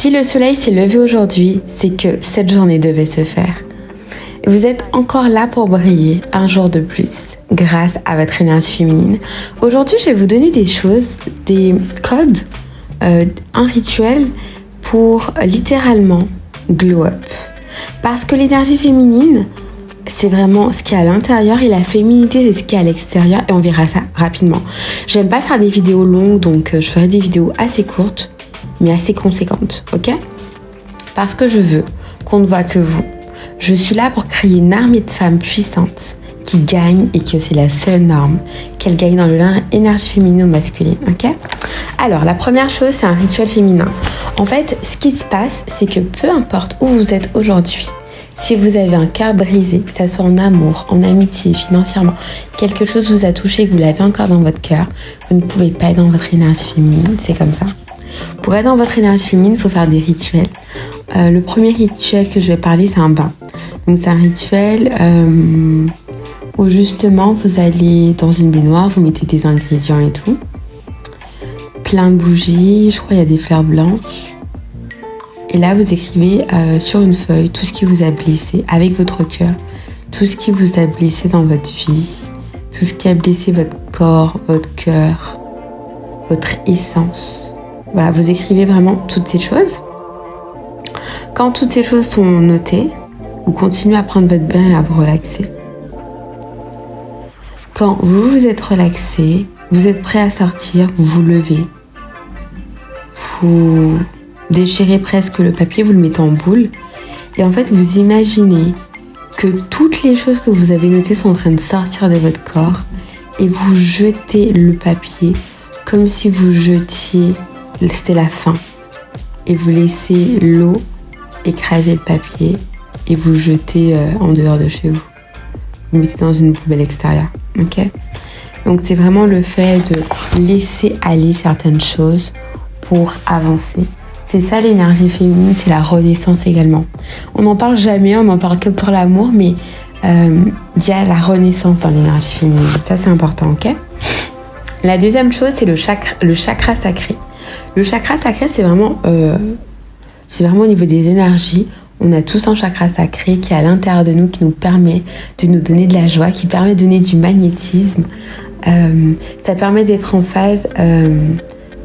Si le soleil s'est levé aujourd'hui, c'est que cette journée devait se faire. Vous êtes encore là pour briller un jour de plus grâce à votre énergie féminine. Aujourd'hui, je vais vous donner des choses, des codes, un rituel pour littéralement glow up. Parce que l'énergie féminine, c'est vraiment ce qu'il y a à l'intérieur et la féminité, c'est ce qu'il y a à l'extérieur et on verra ça rapidement. J'aime pas faire des vidéos longues, donc je ferai des vidéos assez courtes, mais assez conséquentes, ok ? Parce que je veux qu'on ne voit que vous. Je suis là pour créer une armée de femmes puissantes qui gagnent et que c'est la seule norme, qu'elles gagnent dans l'énergie féminine ou masculine, ok ? Alors, la première chose, c'est un rituel féminin. En fait, ce qui se passe, c'est que peu importe où vous êtes aujourd'hui, si vous avez un cœur brisé, que ça soit en amour, en amitié, financièrement, quelque chose vous a touché et que vous l'avez encore dans votre cœur, vous ne pouvez pas être dans votre énergie féminine, c'est comme ça. Pour être dans votre énergie féminine, il faut faire des rituels. Le premier rituel que je vais parler, c'est un bain. Donc c'est un rituel où justement vous allez dans une baignoire, vous mettez des ingrédients et tout. Plein de bougies, je crois qu'il y a des fleurs blanches. Et là, vous écrivez sur une feuille tout ce qui vous a blessé avec votre cœur, tout ce qui vous a blessé dans votre vie, tout ce qui a blessé votre corps, votre cœur, votre essence. Voilà, vous écrivez vraiment toutes ces choses. Quand toutes ces choses sont notées, vous continuez à prendre votre bain et à vous relaxer. Quand vous vous êtes relaxé, vous êtes prêt à sortir, vous vous levez. Vous déchirez presque le papier, vous le mettez en boule. Et en fait, vous imaginez que toutes les choses que vous avez notées sont en train de sortir de votre corps. Et vous jetez le papier comme si vous jetiez, c'était la fin. Et vous laissez l'eau écraser le papier et vous jetez en dehors de chez vous. Vous mettez dans une poubelle extérieure. Ok ? Donc c'est vraiment le fait de laisser aller certaines choses pour avancer. C'est ça l'énergie féminine, c'est la renaissance également. On n'en parle jamais, on n'en parle que pour l'amour, mais y a la renaissance dans l'énergie féminine. Ça c'est important, ok ? La deuxième chose, c'est le chakra sacré. Le chakra sacré, c'est vraiment au niveau des énergies. On a tous un chakra sacré qui est à l'intérieur de nous, qui nous permet de nous donner de la joie, qui permet de donner du magnétisme. Ça permet d'être en phase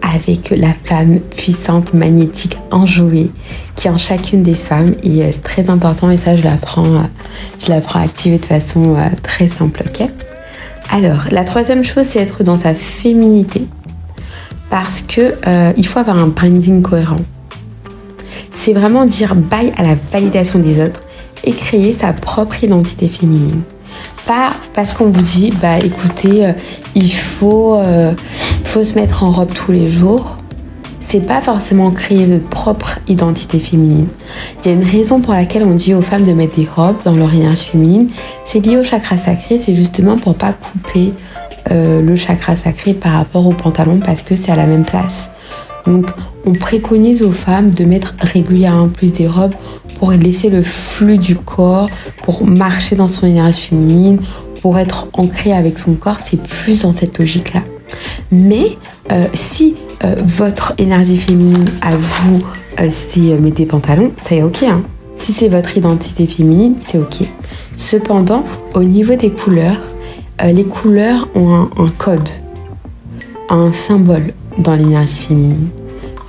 avec la femme puissante, magnétique, enjouée, qui est en chacune des femmes. Et c'est très important et ça, je l'apprends à activer de façon très simple, ok ? Alors, la troisième chose, c'est être dans sa féminité. Parce que il faut avoir un branding cohérent. C'est vraiment dire bye à la validation des autres et créer sa propre identité féminine. Pas parce qu'on vous dit, écoutez, il faut se mettre en robe tous les jours. C'est pas forcément créer votre propre identité féminine. Il y a une raison pour laquelle on dit aux femmes de mettre des robes dans leur énergie féminine. C'est lié au chakra sacré, c'est justement pour pas couper le chakra sacré par rapport au pantalon parce que c'est à la même place. Donc, on préconise aux femmes de mettre régulièrement plus des robes pour laisser le flux du corps, pour marcher dans son énergie féminine, pour être ancrée avec son corps. C'est plus dans cette logique-là. Mais si votre énergie féminine à vous, c'est mettre des pantalons, ça est ok. Hein. Si c'est votre identité féminine, c'est ok. Cependant, au niveau des couleurs, les couleurs ont un code, un symbole dans l'énergie féminine.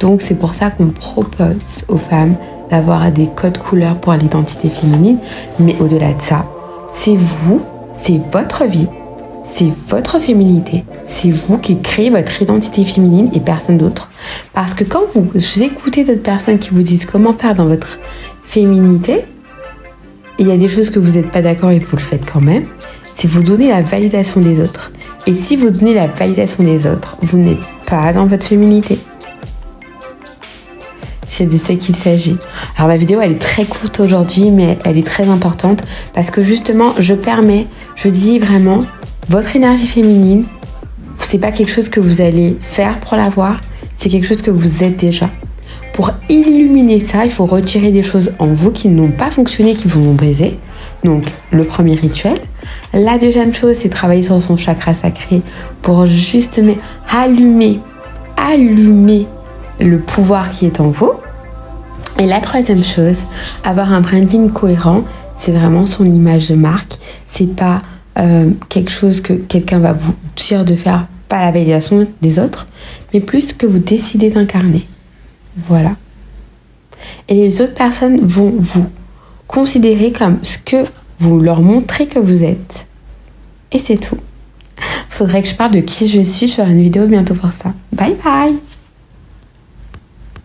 Donc c'est pour ça qu'on propose aux femmes d'avoir des codes couleurs pour l'identité féminine. Mais au-delà de ça, c'est vous, c'est votre vie, c'est votre féminité. C'est vous qui créez votre identité féminine et personne d'autre. Parce que quand vous écoutez d'autres personnes qui vous disent comment faire dans votre féminité, il y a des choses que vous n'êtes pas d'accord et vous le faites quand même, c'est vous donner la validation des autres. Et si vous donnez la validation des autres, vous n'êtes pas dans votre féminité. C'est de ce qu'il s'agit. Alors ma vidéo, elle est très courte aujourd'hui, mais elle est très importante parce que justement, je dis vraiment, votre énergie féminine, c'est pas quelque chose que vous allez faire pour l'avoir, c'est quelque chose que vous êtes déjà. Pour illuminer ça, il faut retirer des choses en vous qui n'ont pas fonctionné, qui vous ont brisé. Donc, le premier rituel. La deuxième chose, c'est travailler sur son chakra sacré pour justement allumer le pouvoir qui est en vous. Et la troisième chose, avoir un branding cohérent, c'est vraiment son image de marque. C'est pas quelque chose que quelqu'un va vous dire de faire, pas la validation des autres, mais plus ce que vous décidez d'incarner. Voilà. Et les autres personnes vont vous considérer comme ce que vous leur montrez que vous êtes. Et c'est tout. Faudrait que je parle de qui je suis. Je ferai une vidéo bientôt pour ça. Bye bye!